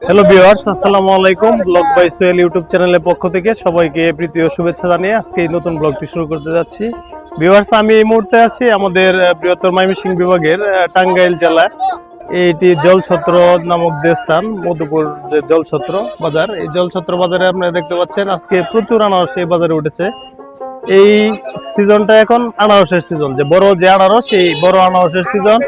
Hello viewers, আসসালামু আলাইকুম। Blog by Sohel YouTube চ্যানেলের পক্ষ থেকে সবাইকে প্রীতি ও শুভেচ্ছা জানিয়ে আজকে এই নতুন ব্লগটি শুরু করতে যাচ্ছি। ভিউয়ার্স, আমি এই মুহূর্তে আছি আমাদের বৃহত্তর ময়মনসিংহ বিভাগের টাঙ্গাইল জেলা। এইটি জলছত্র নামক যে স্থান, মধুপুর যে জলছত্র বাজার, এই জলছত্র বাজারে আপনারা দেখতে পাচ্ছেন আজকে প্রচুর আনারস এই বাজারে উঠেছে। এই সিজনটা এখন আনারসের সিজন, যে বড় যে আনারস, এই বড় আনারসের সিজন।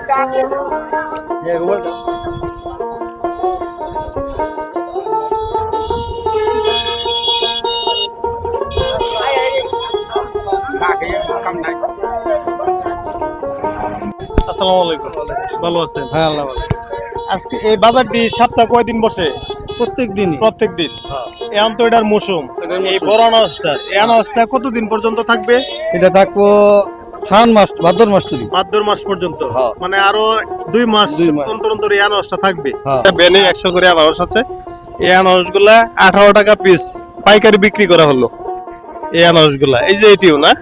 আসসালামু আলাইকুম, ভালো আছেন? হ্যাঁ, আল্লাহ ভালো। আজকে এই বাজারটি সপ্তাহে কয়দিন বসে? প্রত্যেক দিনই। প্রত্যেক দিন। এখন তো এটার মৌসুম। এই বড় আনারসটা, এই আনারসটা কতদিন পর্যন্ত থাকবে? এটা থাকবো শাওন মাস, ভাদ্র মাস থেকে। ভাদ্র মাস পর্যন্ত। হ্যাঁ। মানে আরো 2 মাস 2 মাস অন্তর অন্তর এই আনারসটা থাকবে। হ্যাঁ। বেনে 100 করে আনারস আছে। এই আনারসগুলা 18 টাকা পিস পাইকারি বিক্রি করা হলো। এই আনারসগুলা, এই যে এটিও না?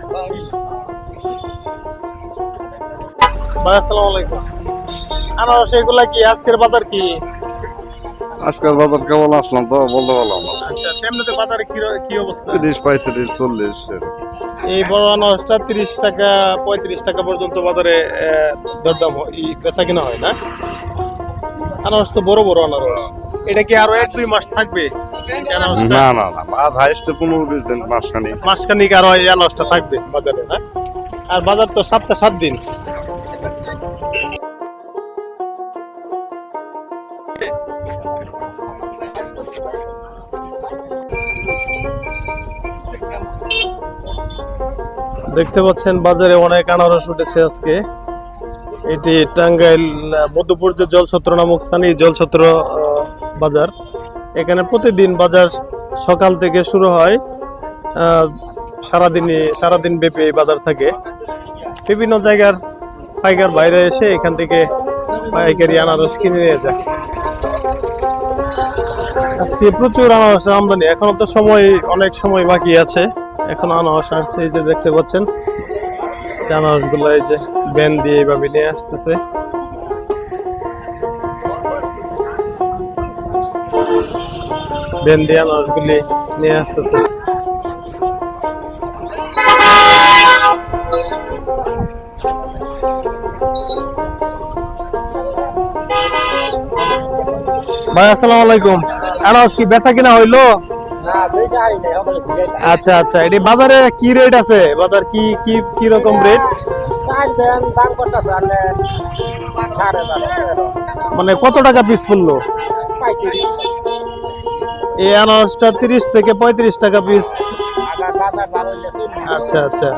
ভাই আসসালামু আলাইকুম। আনারস এগুলা কি আজকের বাজার কি? আজকাল বাজার কেমন আসলাম তো বলতে পারলাম না। আচ্ছা, এমনিতে বাজারে কি অবস্থা? 30, 35, 40 এই বড় আনারসটা 30 টাকা 35 টাকা পর্যন্ত বাজারে দরদাম বেচা কিনা হয় না? আনারস তো বড় বড় আনারস। এটা কি আরো 1-2 মাস থাকবে? না না না, আর হাইস্ট 15-20 দিন, মাসখানি। মাসখানিক আরো এই আনারসটা থাকবে বাজারে, না? আর বাজার তো সপ্তাহে 7 দিন। দেখতে পাচ্ছেন বাজারে অনেক আনারস উঠেছে আজকে। এটি টাঙ্গাইল মধুপুর যে জলছত্র নামক স্থানে জলছত্র বাজার। এখানে প্রতিদিন বাজার সকাল থেকে শুরু হয়, সারাদিন ব্যাপী এই বাজার থাকে। বিভিন্ন জায়গার পাইকার বাইরে এসে এখান থেকে পাইকারি আনারস কিনে নিয়ে যায়। আজকে প্রচুর আনারস আমদানি। এখনো তো অনেক সময় বাকি আছে। এখন আনারস আসছে, এই যে দেখতে পাচ্ছেন আনারস গুলো এই যে ভ্যান দিয়ে এইভাবে নিয়ে আসতেছে। ভ্যান দিয়ে আনারস গুলি নিয়ে আসতেছে। ভাই আসসালামু আলাইকুম। আনারস কি বেচা কিনা হইলো? আচ্ছা আচ্ছা, এটি বাজারে কি রেট আছে? বাজার কি রকম রেট? মানে কত টাকা পিস পড়লো? এই আনারসটা 30 থেকে 35 টাকা পিস। আচ্ছা আচ্ছা,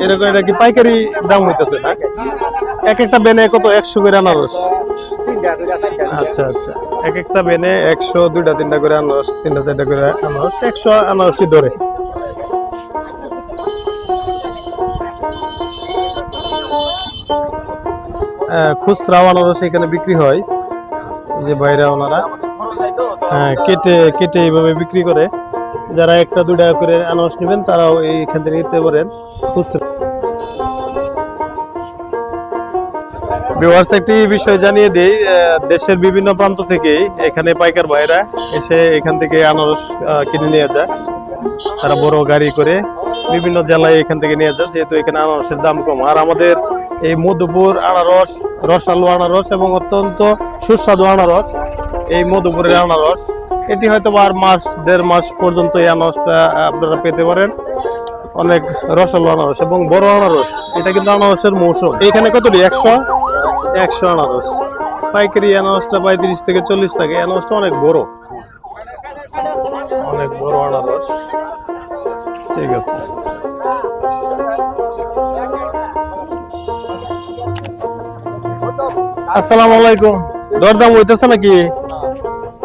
এরকম। এটা কি পাইকারি দাম হইতেছে না? এক একটা বেনে কত? 100 করে আনারস? আচ্ছা আচ্ছা, এক একটা বেনে 100, 2টা-3টা করে আনারস, 3টা-4টা করে আনারস, 100 আনারসই ধরে। খুচরাও আনারস এখানে বিক্রি হয়। এই যে বাইরে ওনারা কেটে এইভাবে বিক্রি করে। যারা 1টা-2টা করে আনারস নেবেন তারাও এইখান থেকে নিতে পারেন খুচরা। ভিউয়ার্স, একটি বিষয় জানিয়ে দেই, দেশের বিভিন্ন প্রান্ত থেকে এখানে পাইকার ভাইরা এসে এখান থেকে আনারস কিনে নিয়ে যায়। তারা বড় গাড়ি করে বিভিন্ন জেলায় এখান থেকে নিয়ে যায়, যেহেতু এখানে আনারসের দাম কম। আর আমাদের এই মধুপুর আনারস রসালো আনারস এবং অত্যন্ত সুস্বাদু আনারস, এই মধুপুরের আনারস, এটি হয়তো আর 1-1.5 মাস পর্যন্ত এই আনারসটা আপনারা পেতে পারেন। অনেক রসালো আনারস এবং বড় আনারস। এটা কিন্তু আনারসের মৌসুম। এখানে কতটি? 100 আনারস। পাইকারি আনারসটা 35 থেকে 40 টাকা। আনারসটা অনেক বড় আনারস। ঠিক আছে। আসসালামু আলাইকুম। দরদাম হইতেছে নাকি?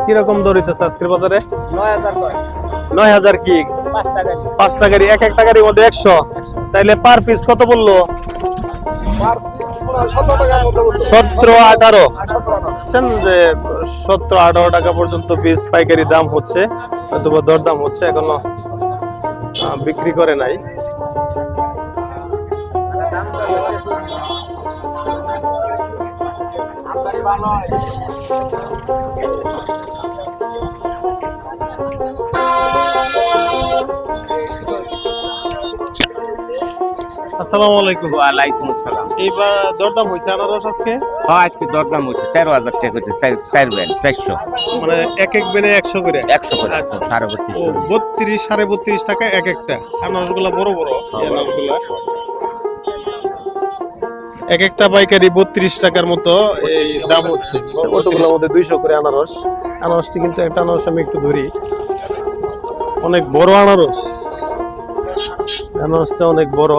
কিরকম দর হইতেছে আজকের বাজারে? 9000 কি? 5 টাকারি। এক টাকারির মধ্যে 100। তাইলে পার পিস কত বললো? 17-18। যে 17-18 টাকা পর্যন্ত পিস পাইকারি দাম হচ্ছে, অথবা দরদাম হচ্ছে। এখনো বিক্রি করে নাই। আসসালামু আলাইকুম। ওয়ালাইকুম আসসালাম। এইবার দরদাম হয়েছে আনারস আজকে? হ্যাঁ, আজকে দরদাম হচ্ছে 13,000 টাকা হচ্ছে, 4,000 মানে এক এক বেনে 100 করে? 100 করে। আচ্ছা। 32.5 ও, 32 32.5 টাকা এক একটা। আনারসগুলা বড় বড় এই আনারসগুলা। এক একটা পাইকারি 32 টাকার মতো এই দাম হচ্ছে। কতগুলোর মধ্যে 200 করে আনারস। আনারসটি কিন্তু একটা আনারস আমি একটু ধরি, অনেক বড় আনারস। আনারসটা অনেক বড়।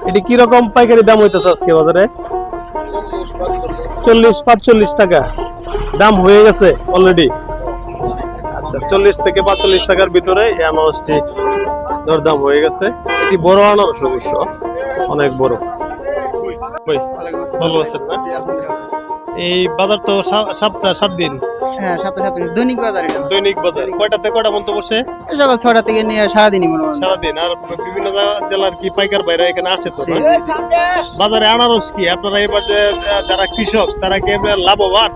এটি কি রকম পাইকারি দাম হইতেছে আজকে বাজারে? 40-45 টাকা দাম হয়ে গেছে অলরেডি। আচ্ছা, 40 থেকে 45 টাকার ভিতরে এই আনারসটি দরদাম হয়ে গেছে। এটি বড় আনারস, অবশ্য অনেক বড়। ভাই, ভালো আছেন না? এই বাজার তো সপ্তাহ 7 দিন হ্যাঁ, সাথে দৈনিক বাজার এটা। দৈনিক বাজার। কয়টা থেকে কয়টা পর্যন্ত বসে? এই সকাল 6টা থেকে নিয়ে সারাদিনই মনে হয়। সারাদিন। আর বিভিন্ন জেলার কি পাইকার বাইরে এখানে আসে তো না? বাজারে আনারস কি আপনারা এবার যে যারা কৃষক তারা কি এবার লাভবান?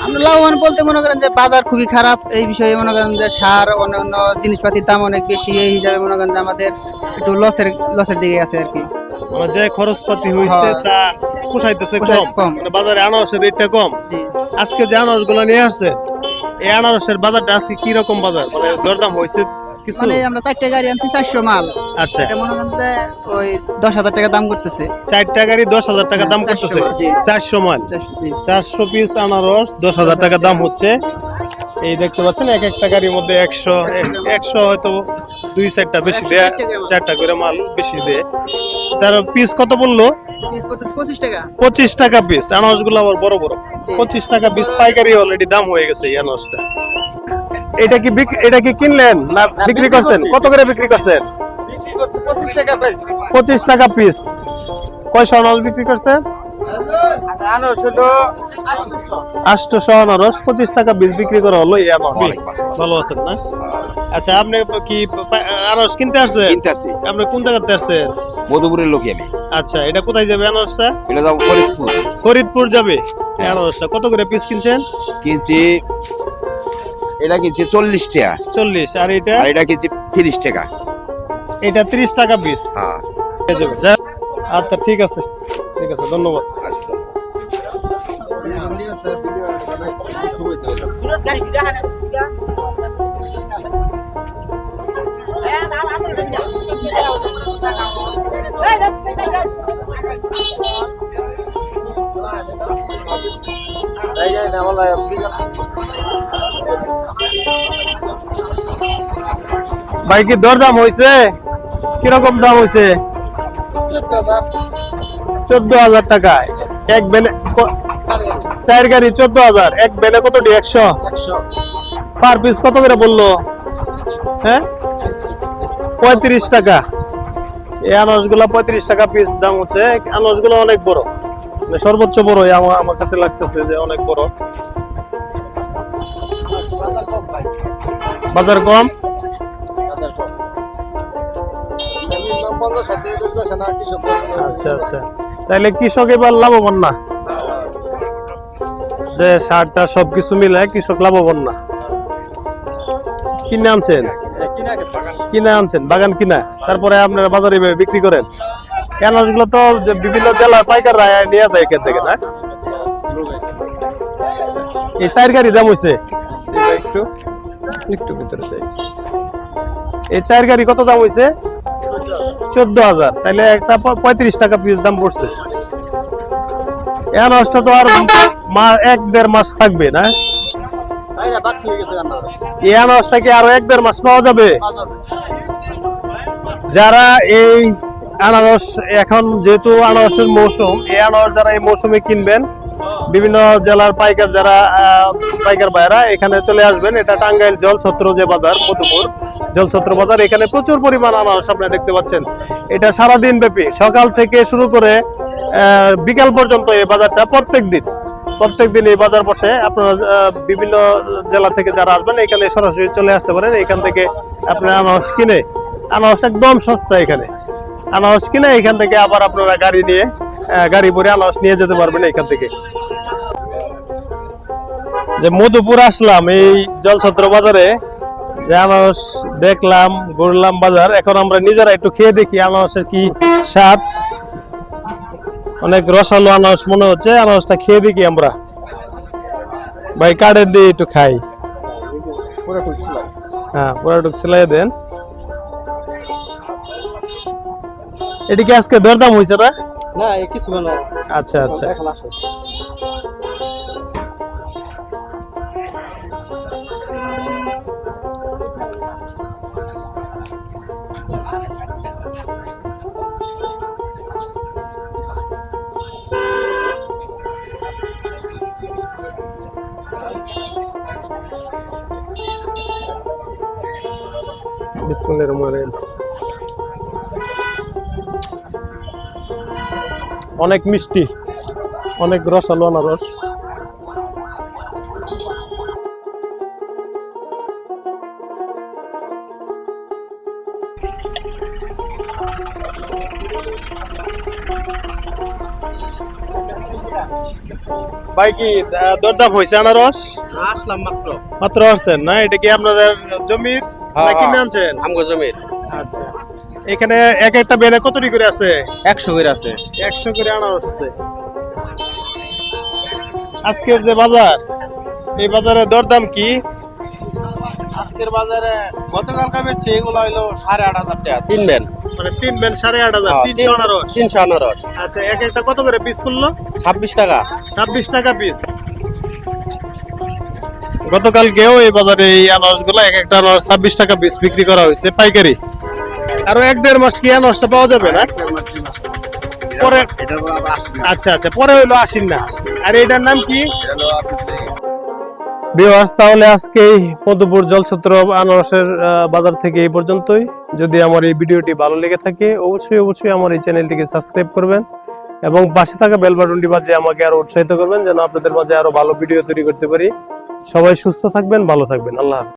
আমরা লাভবান বলতে মনে করেন যে বাজার খুবই খারাপ, এই বিষয়ে মনে করেন যে সার অন্যান্য জিনিসপাতির দাম অনেক বেশি, এই হিসাবে মনে করেন যে আমাদের একটু লসের দিকে আছে আর কি। মানে যে খরচপাতি হইছে হ্যাঁ। তা পোষাইতেছে কম। মানে বাজারে আনারসের রেটটা কম। জি, আজকে যে আনারস গুলা নিয়ে আসছে, এই আনারসের বাজারটা আজকে কি রকম বাজার? মানে দরদাম হয়েছে কিছু? মানে আমরা 4টে গাড়ি আনছি 400 মাল। আচ্ছা, এটা মনে করেন যে ওই 10,000 টাকা দাম করতেছে। 4টা গাড়ি 10,000 টাকা দাম 400 করতেছে। জি। 400 মাল, 400, জি। 400 পিস আনারস 10,000 টাকা দাম হচ্ছে। এই দেখতে পাচ্ছেন এক একটা গাড়ির মধ্যে 100 হয়তো 2-4টা বেশি দেয়, 4টা করে মাল বেশি দেয়। তার পিস কত বললো? পিস করতেছে 25 টাকা। 25 টাকা পিস। আনারস গুলো আবার বড় বড়। জি। 25 টাকা পিস পাইকারি অলরেডি দাম হয়ে গেছে এই আনারসটা। এটা কি কিনলেন না বিক্রি করছেন? কত করে বিক্রি করছেন? 25 টাকা পিস। কয়শো আনারস বিক্রি করছেন? 800 আনারস 25 টাকা পিস বিক্রি করা হলো এই আনারস। ভালো আছেন না? আচ্ছা, আপনি কি আনারস কিনতে আসছেন? কিনতেছি আপনি কোন জায়গাতে আসছেন? মধুপুরের লোকই আমি। আচ্ছা, এটা কোথায় যাবে আনারসটা? এটা যাবো ফরিদপুর। ফরিদপুর যাবে এই আনারসটা। কত করে পিস কিনছেন? কিনছি, এটা কিনছি 40 টাকা, 40। আর এটা? আর এটা কিনছি 30 টাকা। এটা 30 টাকা পিস। হ্যাঁ, হয়ে যাবে। আচ্ছা, ঠিক আছে, ঠিক আছে, ধন্যবাদ। আচ্ছা। ভাই, কি দরদাম হয়েছে? কিরকম দাম হয়েছে? 14,000 টাকায় এক বেনে 4 গাড়ি 14,000। এক বেনে কতটি? 100। পার পিস কত করে বললো? হ্যাঁ, 35 টাকা। এই আনারস গুলা 35 টাকা পিস দাম হচ্ছে। আনারস গুলো অনেক বড়, মানে সর্বোচ্চ বড় আমার কাছে লাগতেছে যে অনেক বড়। বাজার কম। আচ্ছা আচ্ছা, তাহলে কৃষক এবার লাভবান না? যে সারটা সবকিছু মিলে কৃষক লাভবান না। কিনে আনছেন? কিনে আনছেন, বাগান কিনা, তারপরে আপনারা বাজারে বিক্রি করেন। আনারস গুলো তো বিভিন্ন জেলার পাইকাররা নিয়ে যায় এখান থেকে, না? এই 4 গাড়ি দাম হয়েছে একটু একটু ভিতরে যাই। এই 4 গাড়ি কত দাম হয়েছে? 14,000। তাহলে একটা 35 টাকা পিস দাম পড়ছে। এই আনারসটা তো আর 1-1.5 মাস থাকবে, না? এই আনারসটা কি আরো 1-1.5 মাস পাওয়া যাবে? যারা এই আনারস, এখন যেহেতু আনারসের মৌসুম, এই আনারস যারা এই মৌসুমে কিনবেন, বিভিন্ন জেলার পাইকার যারা পাইকার ভাইরা এখানে চলে আসবেন। এটা টাঙ্গাইল জলছত্র যে বাজার, মধুপুর জলছত্র বাজার, এখানে প্রচুর পরিমাণ আনারস আপনারা দেখতে পাচ্ছেন। এটা সারাদিন ব্যাপী, সকাল থেকে শুরু করে বিকাল পর্যন্ত এই বাজারটা প্রত্যেক দিন এই বাজার বসে। আপনারা বিভিন্ন জেলা থেকে যারা আসবেন এখানে সরাসরি চলে আসতে পারেন। এখান থেকে আপনারা আনারস কিনে, আনারস একদম সস্তা, এখানে আনারস কিনে এখান থেকে আবার আপনারা গাড়ি ভরে আনারস নিয়ে যেতে পারবেন এখান থেকে। যে মধুপুর আসলাম এই জলছত্র বাজারে, যে আনারস দেখলাম, ঘুরলাম বাজার। এখন আমরা নিজেরা একটু খেয়ে দেখি আনারসের কি স্বাদ। অনেক রসালো আনারস মনে হচ্ছে, আনারসটা খেয়ে দেখি আমরা। ভাই কার্ডের দিয়ে একটু খাই। হ্যাঁ, পুরোটুক সেলাই দেন। এটি কি আজকে দরদাম হয়েছে না? না কিছু না, আচ্ছা আচ্ছা। এখন আসে। বিসমিল্লাহির রহমানির রহিম। অনেক মিষ্টি, অনেক রসালো আনারস। ভাই কি দরদাম হয়েছে আনারস? আসলাম মাত্র। মাত্র আসছেন না? এটা কি আপনাদের জমির না কিনে আনছেন? আমগো জমির আচ্ছা। এখানে এক একটা বেনে কতটি করে আছে? 100 করে আছে। 100 করে আনারস আছে। আজকের যে বাজার, এই বাজারে দরদাম কি? আজকের বাজারে গতকালকে বেচছে এগুলো হইলো 8,500 টাকা 3 বেন। মানে 3 বেন 8,500, 300 আনারস। 300 আনারস আচ্ছা, এক একটা কত করে পিস পড়লো? 26 টাকা। 26 টাকা পিস। গতকালকেও এই বাজারে এই আনারসগুলো এক একটা আনারস 26 টাকা পিস বিক্রি করা হয়েছে পাইকারি। আরো 1-1.5 মাস কি আনারসটা পাওয়া যাবে না? পরে আচ্ছা আচ্ছা, পরে হইলো আসেন না। আর এটার নাম কি? ভিউয়ার্স, তাহলে আজকে মধুপুর জলছত্র আনারসের বাজার থেকে এই পর্যন্তই। যদি আমার এই ভিডিওটি ভালো লেগে থাকে অবশ্যই আমার এই চ্যানেলটিকে সাবস্ক্রাইব করবেন এবং পাশে থাকা বেল বাটনটি বাজিয়ে আমাকে আরো উৎসাহিত করবেন যেন আপনাদের মাঝে আরো ভালো ভিডিও তৈরি করতে পারি। সবাই সুস্থ থাকবেন, ভালো থাকবেন। আল্লাহ হাফেজ।